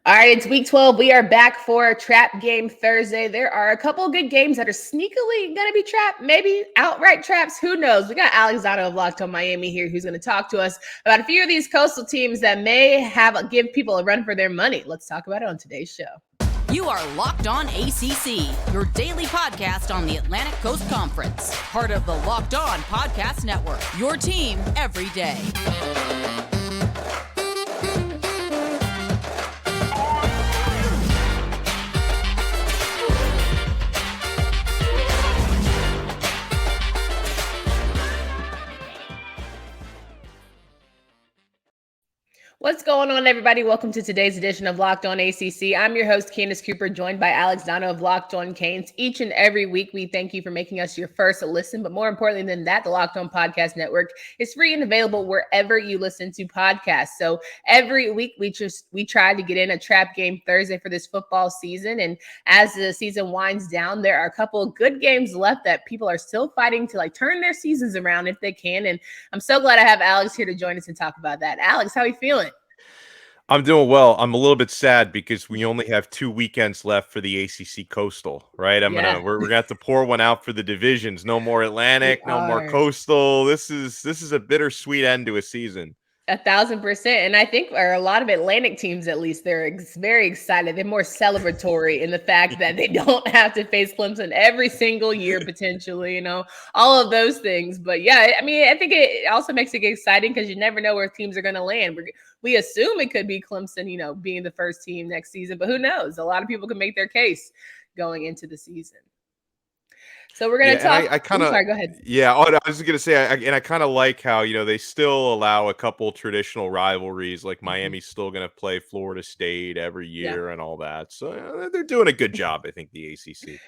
All right, it's week 12. We are back for Trap Game Thursday. There are a couple of good games that are sneakily going to be trapped, maybe outright traps. Who knows? We got Alex Donno of Locked on Miami here who's going to talk to us about a few of these coastal teams that may give people a run for their money. Let's talk about it on today's show. You are Locked On ACC, your daily podcast on the Atlantic Coast Conference. Part of the Locked On Podcast Network, your team every day. What's going on, everybody? Welcome to today's edition of Locked On ACC. I'm your host, Candace Cooper, joined by Alex Donno of Locked On Canes. Each and every week, we thank you for making us your first listen. But more importantly than that, the Locked On Podcast Network is free and available wherever you listen to podcasts. So every week, we try to get in a Trap Game Thursday for this football season. And as the season winds down, there are a couple of good games left that people are still fighting to turn their seasons around if they can. And I'm so glad I have Alex here to join us and talk about that. Alex, how are you feeling? I'm doing well. I'm a little bit sad because we only have 2 weekends left for the ACC Coastal, right? We're gonna have to pour one out for the divisions. No more Atlantic, no more Coastal. This is a bittersweet end to a season. 1,000%. And I think a lot of Atlantic teams, at least, they're very excited. They're more celebratory in the fact that they don't have to face Clemson every single year, potentially, all of those things. But yeah, I mean, I think it also makes it exciting because you never know where teams are going to land. We assume it could be Clemson, being the first team next season, but who knows? A lot of people can make their case going into the season. So we're going to talk. Sorry, go ahead. Yeah, I was going to say, I kind of like how, they still allow a couple traditional rivalries, like Miami's still going to play Florida State every year and all that. So they're doing a good job, I think, the ACC.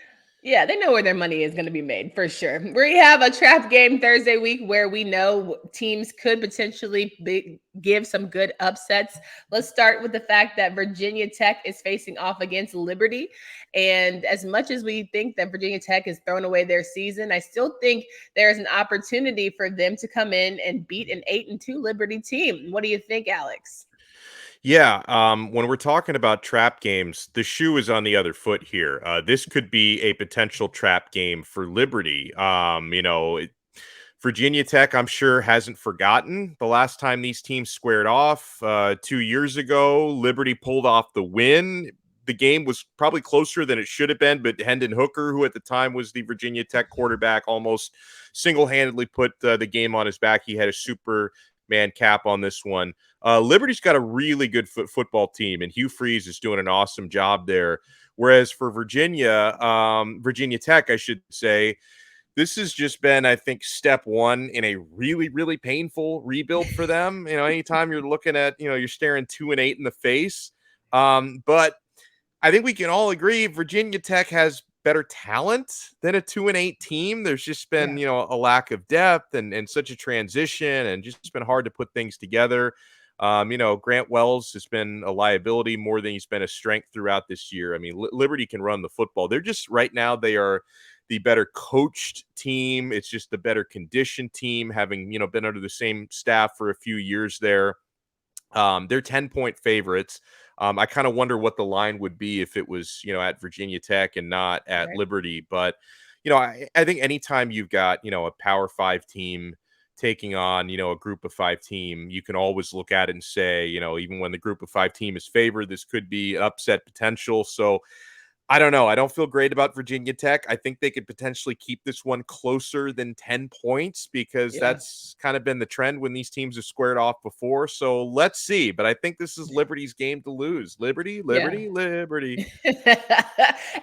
Yeah, they know where their money is going to be made, for sure. We have a Trap Game Thursday week where we know teams could potentially give some good upsets. Let's start with the fact that Virginia Tech is facing off against Liberty. And as much as we think that Virginia Tech has thrown away their season, I still think there's an opportunity for them to come in and beat an 8-2 Liberty team. What do you think, Alex? Yeah, when we're talking about trap games, the shoe is on the other foot here. This could be a potential trap game for Liberty. Virginia Tech, I'm sure, hasn't forgotten the last time these teams squared off 2 years ago. Liberty pulled off the win. The game was probably closer than it should have been, but Hendon Hooker, who at the time was the Virginia Tech quarterback, almost single-handedly put the game on his back. He had a Superman cap on this one. Liberty's got a really good football team, and Hugh Freeze is doing an awesome job there. Whereas for Virginia Tech, I should say, this has just been, I think, step one in a really, really painful rebuild for them. Anytime you're looking at, you're staring 2-8 in the face. But I think we can all agree Virginia Tech has better talent than a 2-8 team. There's just been, a lack of depth and such a transition, and just been hard to put things together. Grant Wells has been a liability more than he's been a strength throughout this year. I mean, Liberty can run the football. They're just right now, they are the better coached team. It's just the better conditioned team, having, been under the same staff for a few years there. They're 10-point favorites. I kind of wonder what the line would be if it was, at Virginia Tech and not at Liberty. But, I think anytime you've got, a Power 5 team taking on, a group of 5 team, you can always look at it and say, even when the group of 5 team is favored, this could be upset potential. So I don't know. I don't feel great about Virginia Tech. I think they could potentially keep this one closer than 10 points because that's kind of been the trend when these teams have squared off before. So let's see. But I think this is Liberty's game to lose. Liberty.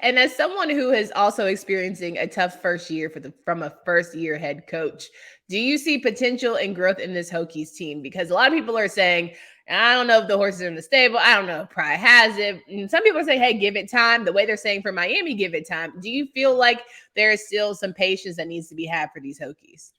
And as someone who is also experiencing a tough first year from a first-year head coach, do you see potential and growth in this Hokies team? Because a lot of people are saying, I don't know if the horses are in the stable. I don't know if Pride has it. And some people say, hey, give it time. The way they're saying for Miami, give it time. Do you feel like there is still some patience that needs to be had for these Hokies?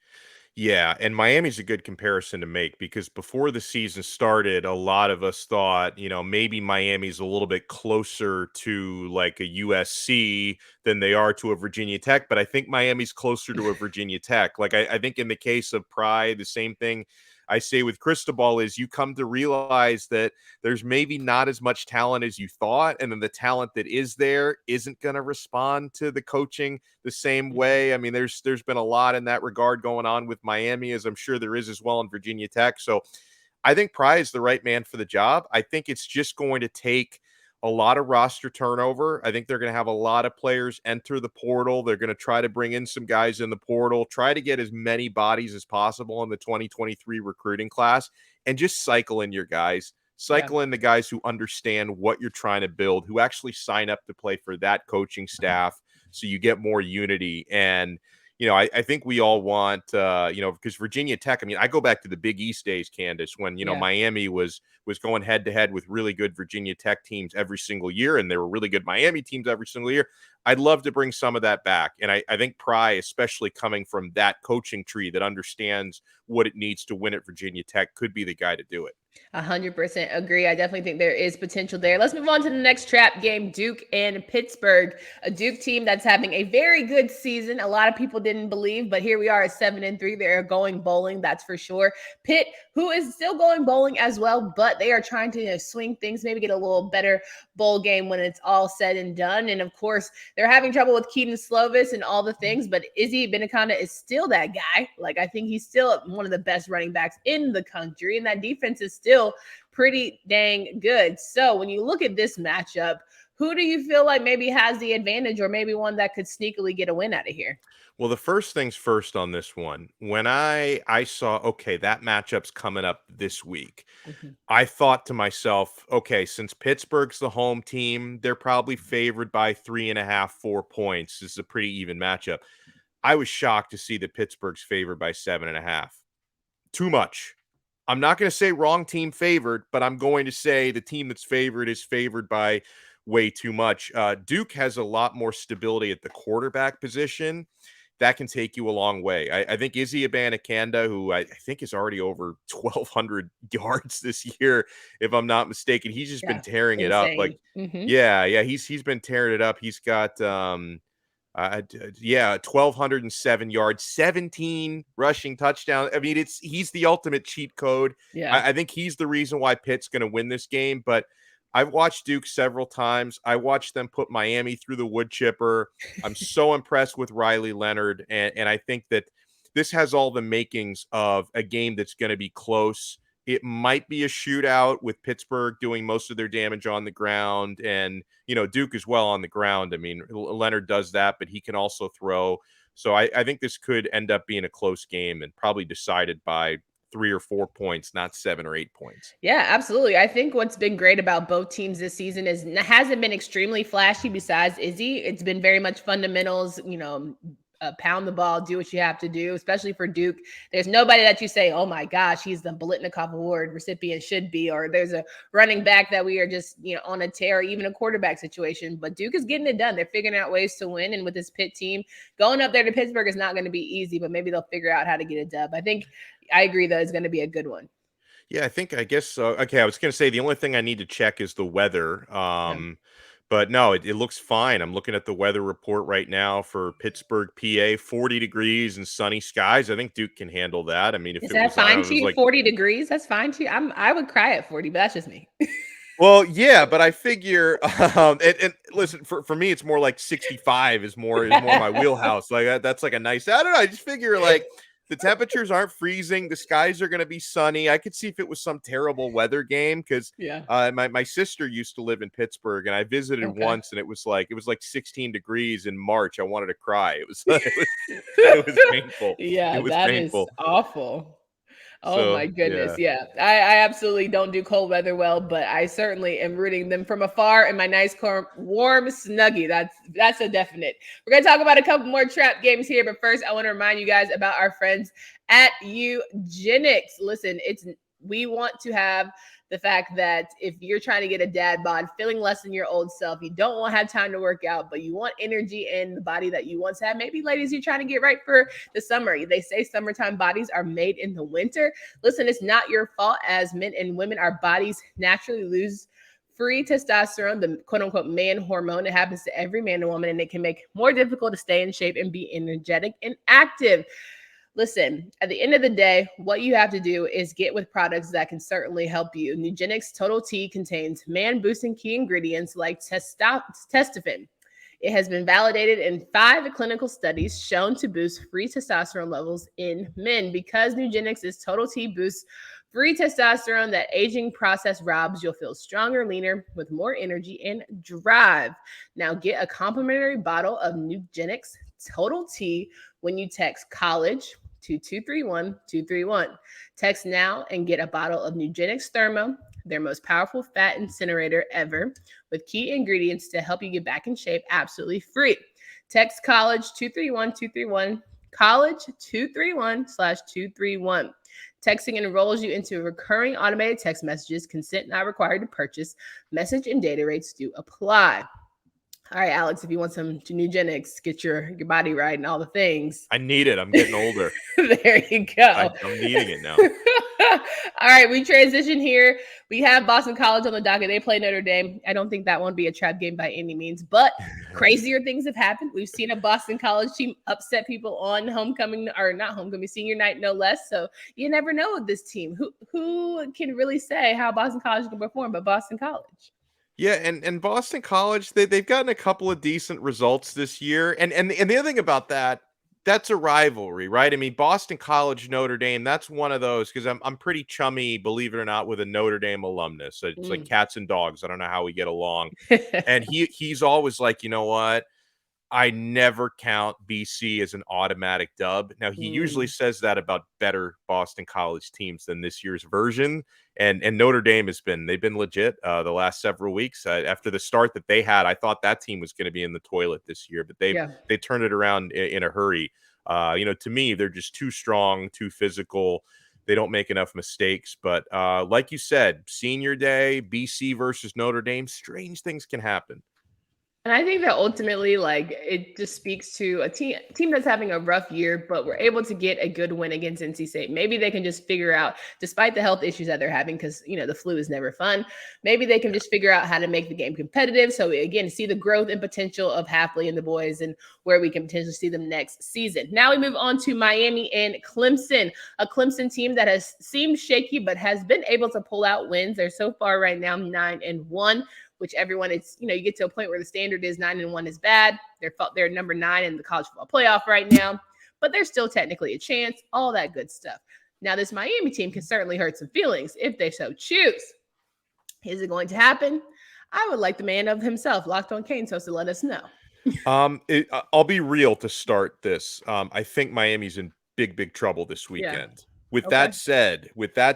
Yeah, and Miami's a good comparison to make because before the season started, a lot of us thought, maybe Miami's a little bit closer to like a USC than they are to a Virginia Tech, but I think Miami's closer to a Virginia Tech. Like I think in the case of Pride, the same thing. I say with Cristobal is you come to realize that there's maybe not as much talent as you thought, and then the talent that is there isn't going to respond to the coaching the same way. I mean, there's been a lot in that regard going on with Miami, as I'm sure there is as well in Virginia Tech. So I think Pry is the right man for the job. I think it's just going to take a lot of roster turnover. I think they're going to have a lot of players enter the portal. They're going to try to bring in some guys in the portal, try to get as many bodies as possible in the 2023 recruiting class, and just cycle in your guys. Cycle in the guys who understand what you're trying to build, who actually sign up to play for that coaching staff, so you get more unity. And I think we all want, because Virginia Tech, I mean, I go back to the Big East days, Candace, when, Miami was going head to head with really good Virginia Tech teams every single year, and there were really good Miami teams every single year. I'd love to bring some of that back. And I think Pry, especially coming from that coaching tree that understands what it needs to win at Virginia Tech, could be the guy to do it. 100% agree. I definitely think there is potential there. Let's move on to the next trap game, Duke and Pittsburgh, a Duke team that's having a very good season. A lot of people didn't believe, but here we are at 7-3. They're going bowling, that's for sure. Pitt, who is still going bowling as well, but they are trying to swing things, maybe get a little better bowl game when it's all said and done. And of course, they're having trouble with Keaton Slovis and all the things, but Izzy Benacana is still that guy. Like, I think he's still one of the best running backs in the country, and that defense is still pretty dang good. So when you look at this matchup, who do you feel like maybe has the advantage, or maybe one that could sneakily get a win out of here? Well, the first things first on this one, when I saw, okay, that matchup's coming up this week, I thought to myself, okay, since Pittsburgh's the home team, they're probably favored by 3.5, 4 points. This is a pretty even matchup. I was shocked to see that Pittsburgh's favored by 7.5. Too much. I'm not going to say wrong team favored, but I'm going to say the team that's favored is favored by way too much. Duke has a lot more stability at the quarterback position. That can take you a long way. I think Izzy Abanikanda, who I think is already over 1,200 yards this year, if I'm not mistaken, he's just been tearing it up. Like, he's been tearing it up. He's got 1,207 yards, 17 rushing touchdowns. I mean, he's the ultimate cheat code. I think he's the reason why Pitt's going to win this game. But I've watched Duke several times. I watched them put Miami through the wood chipper. I'm so impressed with Riley Leonard, and I think that this has all the makings of a game that's going to be close. It might be a shootout with Pittsburgh doing most of their damage on the ground, and Duke as well on the ground. I mean, Leonard does that, but he can also throw. So I think this could end up being a close game and probably decided by 3 or 4 points, not 7 or 8 points. Yeah, absolutely. I think what's been great about both teams this season is it hasn't been extremely flashy besides Izzy. It's been very much fundamentals, pound the ball, do what you have to do, especially for Duke. There's nobody that you say, oh my gosh, he's the Biletnikoff Award recipient should be, or there's a running back that we are just, on a tear, or even a quarterback situation. But Duke is getting it done. They're figuring out ways to win. And with this Pitt team, going up there to Pittsburgh is not going to be easy, but maybe they'll figure out how to get a dub. I agree that it's going to be a good one. Yeah, I guess so. Okay, I was going to say the only thing I need to check is the weather. But no, it looks fine. I'm looking at the weather report right now for Pittsburgh, PA, 40 degrees and sunny skies. I think Duke can handle that. I mean, if is it that was fine to you? like 40 degrees? That's fine to you. I would cry at 40, but that's just me. Well, yeah, but I figure, and listen, for me, it's more like 65 is more my wheelhouse. Like that's like a nice. I don't know. I just figure like the temperatures aren't freezing. The skies are going to be sunny. I could see if it was some terrible weather game because my sister used to live in Pittsburgh, and I visited once, and it was like 16 degrees in March. I wanted to cry. It was painful. Yeah, it was that painful. is awful. Oh my goodness. Yeah. I absolutely don't do cold weather well, but I certainly am rooting them from afar in my nice warm snuggie. That's a definite. We're going to talk about a couple more trap games here, but first I want to remind you guys about our friends at Nugenix. Listen, we want to have the fact that if you're trying to get a dad bod, feeling less than your old self, you don't want to have time to work out, but you want energy in the body that you once had. Maybe ladies, you're trying to get right for the summer. They say summertime bodies are made in the winter. Listen, it's not your fault. As men and women, our bodies naturally lose free testosterone, the quote unquote man hormone. It happens to every man and woman, and it can make it more difficult to stay in shape and be energetic and active. Listen, at the end of the day, what you have to do is get with products that can certainly help you. Nugenix Total T contains man-boosting key ingredients like testosterone. It has been validated in 5 clinical studies shown to boost free testosterone levels in men. Because Nugenix is Total T boosts free testosterone that aging process robs, you'll feel stronger, leaner, with more energy and drive. Now get a complimentary bottle of Nugenix Total T when you text college to 231-231. Text now and get a bottle of Nugenix Thermo, their most powerful fat incinerator ever, with key ingredients to help you get back in shape absolutely free. Text college 231-231, college 231/231. Texting enrolls you into recurring automated text messages. Consent not required to purchase. Message and data rates do apply. All right, Alex, if you want some Nugenix, get your body right and all the things. I need it. I'm getting older. There you go. I'm needing it now. All right, we transition here. We have Boston College on the docket. They play Notre Dame. I don't think that won't be a trap game by any means, but crazier things have happened. We've seen a Boston College team upset people on homecoming, or not homecoming, senior night, no less. So you never know with this team. Who can really say how Boston College can perform but Boston College? Yeah, and Boston College, they've gotten a couple of decent results this year. And the other thing about that's a rivalry, right? I mean, Boston College, Notre Dame, that's one of those, because I'm pretty chummy, believe it or not, with a Notre Dame alumnus. It's like cats and dogs. I don't know how we get along. And he's always like, you know what? I never count BC as an automatic dub. Now, he usually says that about better Boston College teams than this year's version. And Notre Dame they've been legit the last several weeks. After the start that they had, I thought that team was going to be in the toilet this year, but they turned it around in a hurry. To me, they're just too strong, too physical. They don't make enough mistakes. But like you said, senior day, BC versus Notre Dame, strange things can happen. And I think that ultimately, like, it just speaks to a team that's having a rough year, but we're able to get a good win against NC State. Maybe they can just figure out, despite the health issues that they're having, because, the flu is never fun, maybe they can just figure out how to make the game competitive. So, again, see the growth and potential of Hafley and the boys and where we can potentially see them next season. Now we move on to Miami and Clemson, a Clemson team that has seemed shaky but has been able to pull out wins. They're so far right now 9-1. Which everyone, it's, you get to a point where the standard is 9-1 is bad. They're number 9 in the college football playoff right now, but there's still technically a chance, all that good stuff. Now, this Miami team can certainly hurt some feelings if they so choose. Is it going to happen? I would like the man of himself, Locked On Canes, to let us know. I'll be real to start this. I think Miami's in big trouble this weekend. Yeah. With that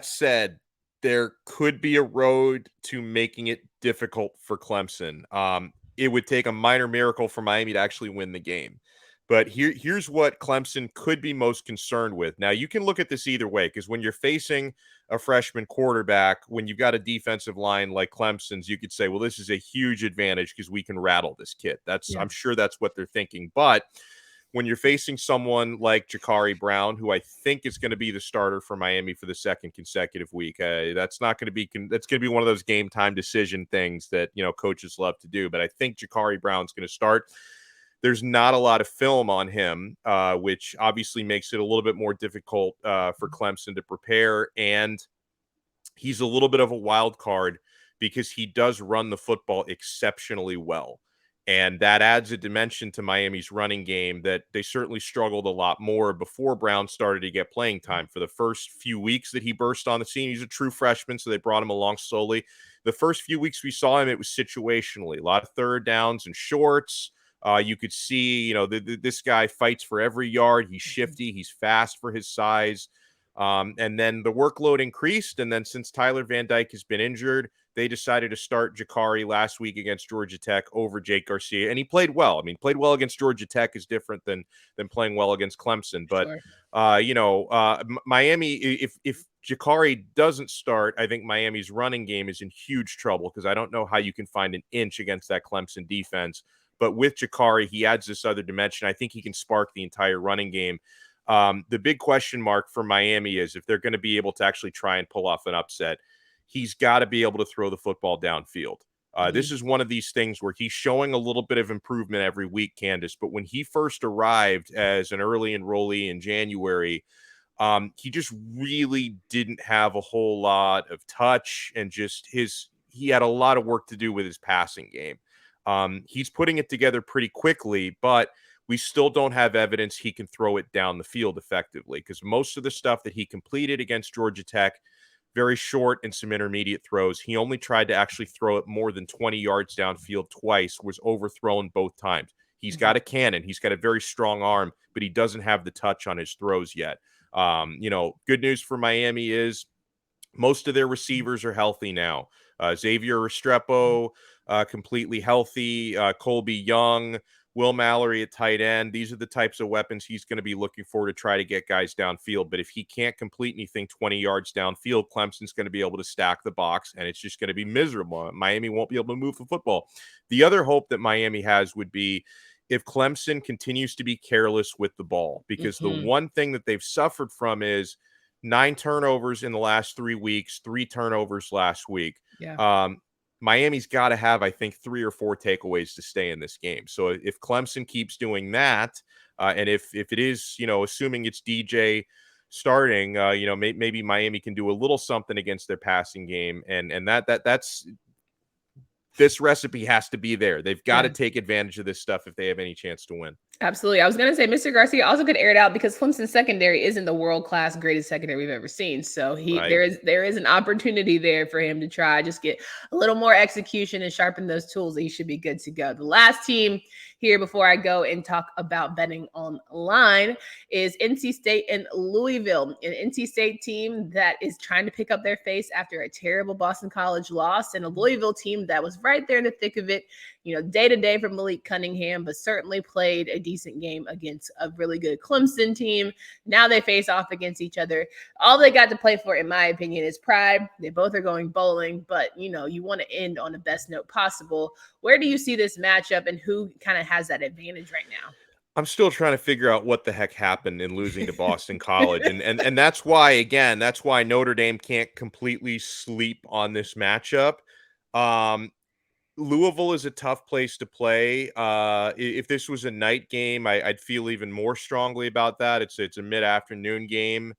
said, there could be a road to making it difficult for Clemson. It would take a minor miracle for Miami to actually win the game. But here's what Clemson could be most concerned with. Now, you can look at this either way, because when you're facing a freshman quarterback, when you've got a defensive line like Clemson's, you could say, well, this is a huge advantage because we can rattle this kid. I'm sure that's what they're thinking. But when you're facing someone like Ja'Carri Brown, who I think is going to be the starter for Miami for the second consecutive week, that's going to be one of those game time decision things that, coaches love to do. But I think Ja'Carri Brown's going to start. There's not a lot of film on him, which obviously makes it a little bit more difficult for Clemson to prepare. And he's a little bit of a wild card because he does run the football exceptionally well. And that adds a dimension to Miami's running game that they certainly struggled a lot more before Brown started to get playing time. For the first few weeks that he burst on the scene, he's a true freshman, so they brought him along slowly. The first few weeks we saw him, it was situationally. A lot of third downs and shorts. You could see, this guy fights for every yard. He's shifty. He's fast for his size. And then the workload increased. And then since Tyler Van Dyke has been injured, they decided to start Ja'Carri last week against Georgia Tech over Jake Garcia. And he played well. I mean, played well against Georgia Tech is different than playing well against Clemson. But, sure. Miami, if Ja'Carri doesn't start, I think Miami's running game is in huge trouble because I don't know how you can find an inch against that Clemson defense. But with Ja'Carri, he adds this other dimension. I think he can spark the entire running game. The big question mark for Miami is if they're going to be able to actually try and pull off an upset, he's got to be able to throw the football downfield. This is one of these things where he's showing a little bit of improvement every week, Candace. But when he first arrived as an early enrollee in January, he just really didn't have a whole lot of touch, and he had a lot of work to do with his passing game. He's putting it together pretty quickly, but we still don't have evidence he can throw it down the field effectively, because most of the stuff that he completed against Georgia Tech, very short and some intermediate throws. He only tried to actually throw it more than 20 yards downfield twice, was overthrown both times. He's got a cannon. He's got a very strong arm, but he doesn't have the touch on his throws yet. Good news for Miami is most of their receivers are healthy now. Xavier Restrepo, completely healthy. Colby Young, Will Mallory at tight end. These are the types of weapons he's going to be looking for to try to get guys downfield. But if he can't complete anything 20 yards downfield, Clemson's going to be able to stack the box, and it's just going to be miserable. Miami won't be able to move the football. The other hope that Miami has would be if Clemson continues to be careless with the ball, because the one thing that they've suffered from is 9 turnovers in the last 3 weeks, 3 turnovers last week. Yeah. Miami's got to have, I think, 3 or 4 takeaways to stay in this game. So if Clemson keeps doing that, and if it is, assuming it's DJ starting, maybe Miami can do a little something against their passing game, and that's this recipe has to be there. They've got to take advantage of this stuff if they have any chance to win. Absolutely. I was going to say Mr. Garcia also could air it out because Clemson's secondary isn't the world-class greatest secondary we've ever seen. So there is an opportunity there for him to try just get a little more execution and sharpen those tools. He should be good to go. The last team here before I go and talk about betting online is NC State and Louisville, an NC State team that is trying to pick up their face after a terrible Boston College loss, and a Louisville team that was right there in the thick of it, day to day from Malik Cunningham, but certainly played a decent game against a really good Clemson team. Now they face off against each other. All they got to play for, in my opinion, is pride. They both are going bowling, but you want to end on the best note possible. Where do you see this matchup, and who kind of has that advantage right now? I'm still trying to figure out what the heck happened in losing to Boston College. And that's why Notre Dame can't completely sleep on this matchup. Louisville is a tough place to play. If this was a night game, I'd feel even more strongly about that. It's a mid-afternoon game.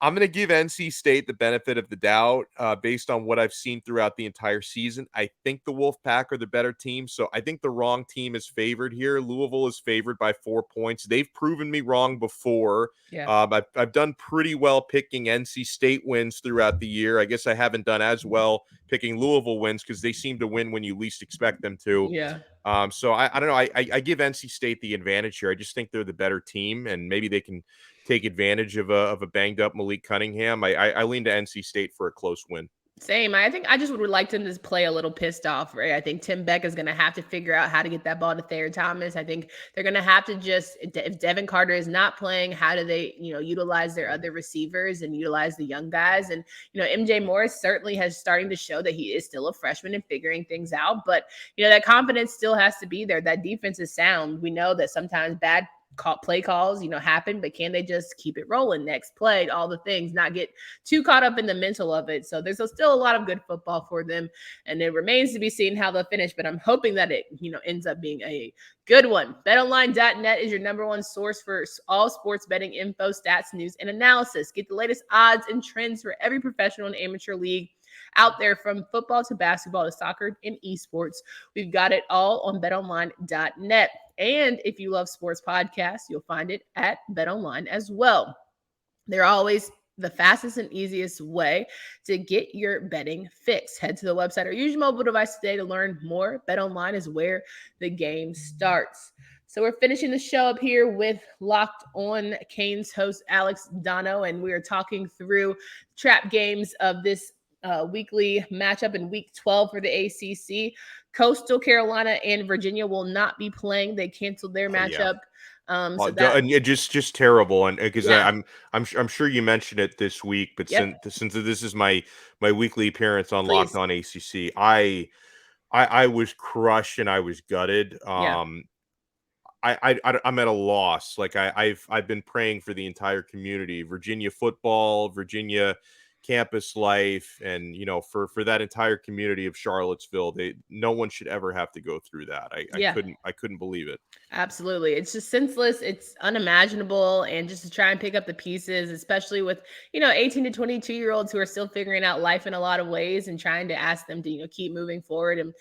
I'm going to give NC State the benefit of the doubt based on what I've seen throughout the entire season. I think the Wolfpack are the better team, so I think the wrong team is favored here. Louisville is favored by 4 points. They've proven me wrong before. Yeah. I've done pretty well picking NC State wins throughout the year. I guess I haven't done as well picking Louisville wins because they seem to win when you least expect them to. Yeah. So I don't know. I give NC State the advantage here. I just think they're the better team, and maybe they can take advantage of a banged up Malik Cunningham. I lean to NC State for a close win. Same. I think I just would like them to play a little pissed off, right? I think Tim Beck is going to have to figure out how to get that ball to Thayer Thomas. I think they're going to have to if Devin Carter is not playing, how do they, utilize their other receivers and utilize the young guys? And, MJ Morris certainly has starting to show that he is still a freshman and figuring things out. But, that confidence still has to be there. That defense is sound. We know that sometimes bad play calls, happen, but can they just keep it rolling? Next play, all the things, not get too caught up in the mental of it. So there's still a lot of good football for them, and it remains to be seen how they'll finish, but I'm hoping that it, ends up being a good one. BetOnline.net is your number one source for all sports betting info, stats, news, and analysis. Get the latest odds and trends for every professional and amateur league out there, from football to basketball to soccer and esports. We've got it all on betonline.net. And if you love sports podcasts, you'll find it at BetOnline as well. They're always the fastest and easiest way to get your betting fix. Head to the website or use your mobile device today to learn more. BetOnline is where the game starts. So we're finishing the show up here with Locked On Canes host Alex Donno, and we are talking through trap games of this weekly matchup in week 12 for the ACC. Coastal Carolina and Virginia will not be playing. They canceled their matchup. And just terrible. And because I'm sure you mentioned it this week, but since this is my weekly appearance on Locked On ACC, I was crushed and I was gutted. I'm at a loss. Like I've been praying for the entire community. Virginia football, Virginia campus life, and for that entire community of Charlottesville, no one should ever have to go through that. Yeah. I couldn't believe it. Absolutely. It's just senseless. It's unimaginable. And just to try and pick up the pieces, especially with, 18 to 22-year-olds who are still figuring out life in a lot of ways and trying to ask them to, keep moving forward and,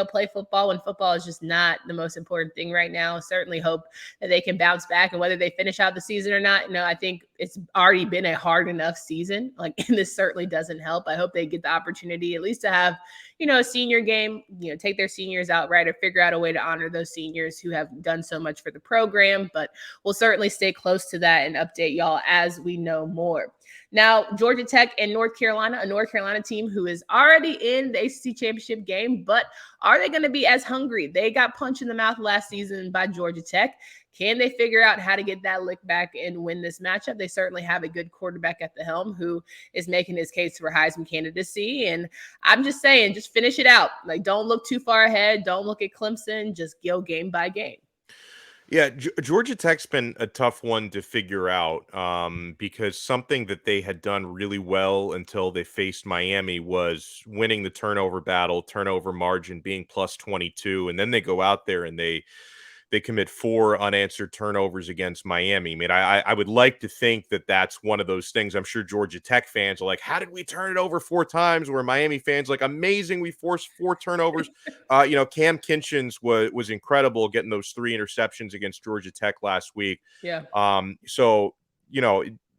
play football when football is just not the most important thing right now. Certainly hope that they can bounce back, and whether they finish out the season or not, I think it's already been a hard enough season. And this certainly doesn't help. I hope they get the opportunity at least to have, a senior game, take their seniors out, right, or figure out a way to honor those seniors who have done so much for the program. But we'll certainly stay close to that and update y'all as we know more. Now, Georgia Tech and North Carolina, a North Carolina team who is already in the ACC championship game, but are they going to be as hungry? They got punched in the mouth last season by Georgia Tech. Can they figure out how to get that lick back and win this matchup? They certainly have a good quarterback at the helm who is making his case for Heisman candidacy. And I'm just saying, just finish it out. Don't look too far ahead. Don't look at Clemson. Just go game by game. Yeah, Georgia Tech's been a tough one to figure out because something that they had done really well until they faced Miami was winning the turnover battle, turnover margin being plus 22. And then they go out there and they commit 4 unanswered turnovers against Miami. I mean, I would like to think that that's one of those things. I'm sure Georgia Tech fans are like, how did we turn it over 4 times? Where Miami fans like, amazing, we forced 4 turnovers. Cam Kinchins was incredible getting those 3 interceptions against Georgia Tech last week. Yeah. So,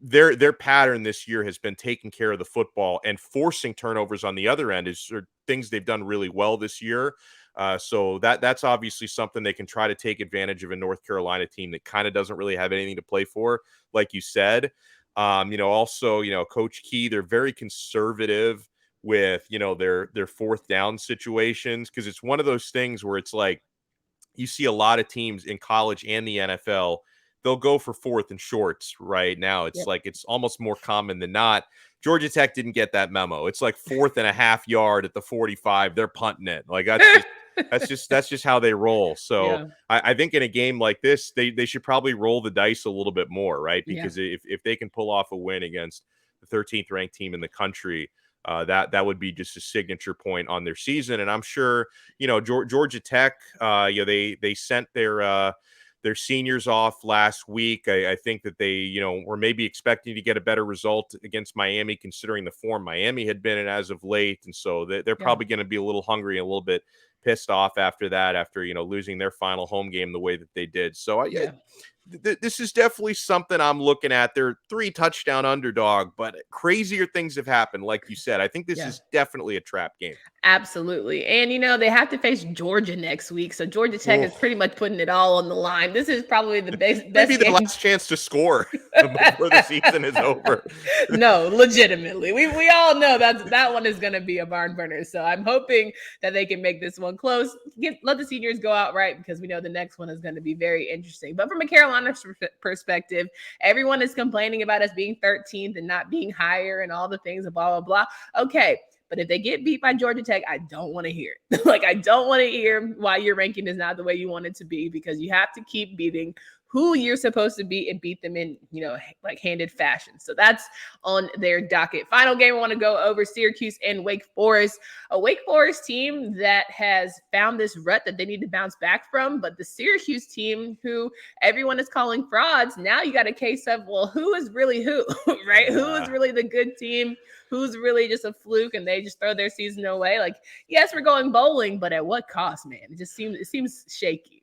their pattern this year has been taking care of the football, and forcing turnovers on the other end are things they've done really well this year. So that's obviously something they can try to take advantage of a North Carolina team that kind of doesn't really have anything to play for, like you said. Also, Coach Key, they're very conservative with, their fourth down situations, because it's one of those things where it's like you see a lot of teams in college and the NFL, they'll go for 4th and shorts right now. It's like it's almost more common than not. Georgia Tech didn't get that memo. It's like 4th and a half yard at the 45. They're punting it. That's just how they roll. So Yeah. I think in a game like this, they should probably roll the dice a little bit more, right? Because if they can pull off a win against the 13th ranked team in the country, that would be just a signature point on their season. And I'm sure, Georgia Tech, they sent their seniors off last week. I think that they, were maybe expecting to get a better result against Miami, considering the form Miami had been in as of late. And so they're probably going to be a little hungry and a little bit pissed off after that, after, losing their final home game the way that they did. So this is definitely something I'm looking at. They're 3 touchdown underdog, but crazier things have happened. Like you said, I think this is definitely a trap game. Absolutely. And, they have to face Georgia next week. So Georgia Tech is pretty much putting it all on the line. This is probably the best Maybe the game. last chance to score before the season is over. No, legitimately. We all know that one is going to be a barn burner. So I'm hoping that they can make this one close. Let the seniors go out right, because we know the next one is going to be very interesting. But from a Carolina perspective, everyone is complaining about us being 13th and not being higher and all the things, blah, blah, blah. Okay. But if they get beat by Georgia Tech, I don't want to hear it. I don't want to hear why your ranking is not the way you want it to be, because you have to keep beating who you're supposed to beat and beat them in, handed fashion. So that's on their docket. Final game I want to go over: Syracuse and Wake Forest. A Wake Forest team that has found this rut that they need to bounce back from, but the Syracuse team, who everyone is calling frauds, now you got a case of, well, who is really who, right? Yeah. Who is really the good team? Who's really just a fluke and they just throw their season away? Yes, we're going bowling, but at what cost, man? It seems shaky.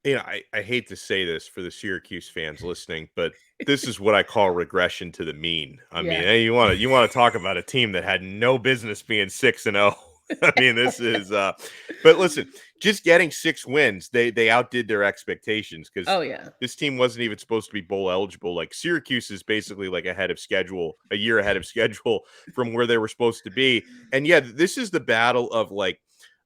I hate to say this for the Syracuse fans listening, but this is what I call regression to the mean. I mean, hey, you want to talk about a team that had no business being 6-0. I mean, this is but listen, just getting 6 wins, they outdid their expectations, because this team wasn't even supposed to be bowl eligible. Syracuse is basically ahead of schedule, a year ahead of schedule from where they were supposed to be. And this is the battle of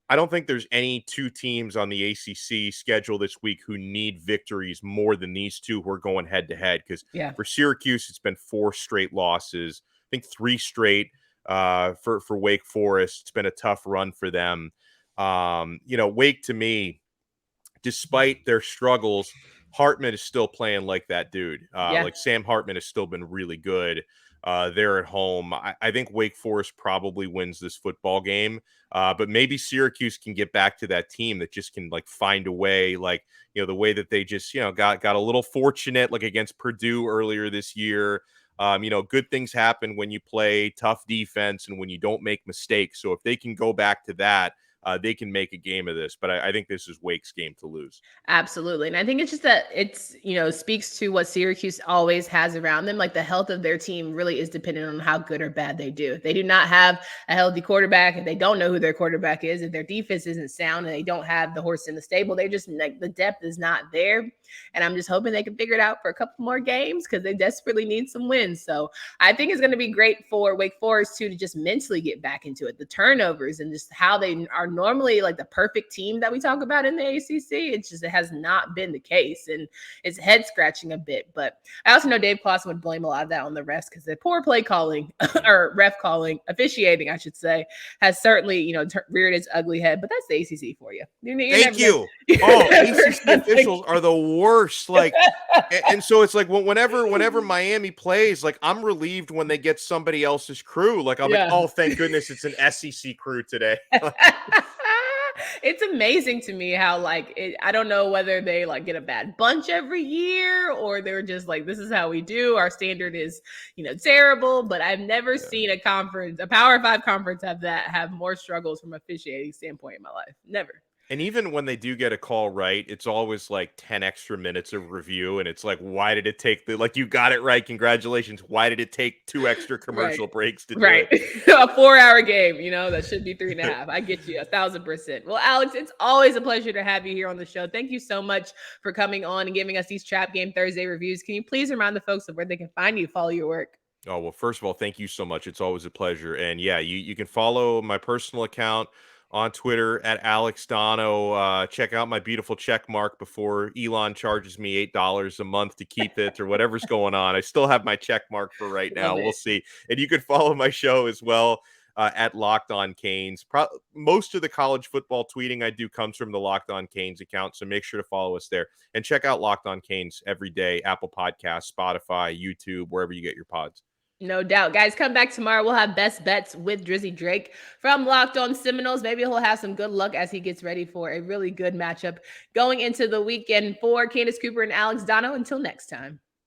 I don't think there's any 2 teams on the ACC schedule this week who need victories more than these 2 who are going head to head. Because for Syracuse, it's been 4 straight losses. I think 3 straight for Wake Forest. It's been a tough run for them. Wake, to me, despite their struggles, Hartman is still playing like that dude. Sam Hartman has still been really good. They're at home. I think Wake Forest probably wins this football game, but maybe Syracuse can get back to that team that just can like find a way, like, the way that they just, got a little fortunate, like against Purdue earlier this year. Good things happen when you play tough defense and when you don't make mistakes. So if they can go back to that, they can make a game of this. But I think this is Wake's game to lose. Absolutely. And I think it's just that speaks to what Syracuse always has around them. Like the health of their team really is dependent on how good or bad they do. If they do not have a healthy quarterback, if they don't know who their quarterback is, if their defense isn't sound and they don't have the horse in the stable, they just like the depth is not there. And I'm just hoping they can figure it out for a couple more games because they desperately need some wins. So I think it's going to be great for Wake Forest too, to just mentally get back into it. The turnovers and just how they are normally like the perfect team that we talk about in the ACC. It has not been the case, and it's head scratching a bit. But I also know Dave Clawson would blame a lot of that on the refs because the poor play calling or ref calling, officiating, I should say, has certainly reared its ugly head. But that's the ACC for you. Thank you. ACC officials are the worst. Like, and so it's like whenever Miami plays, like I'm relieved when they get somebody else's crew. Like I'm like, oh, thank goodness it's an SEC crew today. It's amazing to me how I don't know whether they like get a bad bunch every year or they're just like, this is how we do. Our standard is, terrible, but I've never seen a Power 5 conference have more struggles from officiating standpoint in my life. Never. And even when they do get a call right, it's always like 10 extra minutes of review. And it's like, why did it take you got it right. Congratulations. Why did it take 2 extra commercial breaks to do it? A 4-hour game, that should be 3.5. I get you 1,000%. Well, Alex, it's always a pleasure to have you here on the show. Thank you so much for coming on and giving us these Trap Game Thursday reviews. Can you please remind the folks of where they can find you, follow your work? Oh, well, first of all, thank you so much. It's always a pleasure. And yeah, you can follow my personal account on Twitter at Alex Donno. Check out my beautiful check mark before Elon charges me $8 a month to keep it or whatever's going on. I still have my check mark for right now. We'll see. And you can follow my show as well at Locked On Canes. Most of the college football tweeting I do comes from the Locked On Canes account, so make sure to follow us there. And check out Locked On Canes every day, Apple Podcasts, Spotify, YouTube, wherever you get your pods. No doubt. Guys, come back tomorrow. We'll have best bets with Drizzy Drake from Locked On Seminoles. Maybe he'll have some good luck as he gets ready for a really good matchup going into the weekend. For Candace Cooper and Alex Donno, until next time.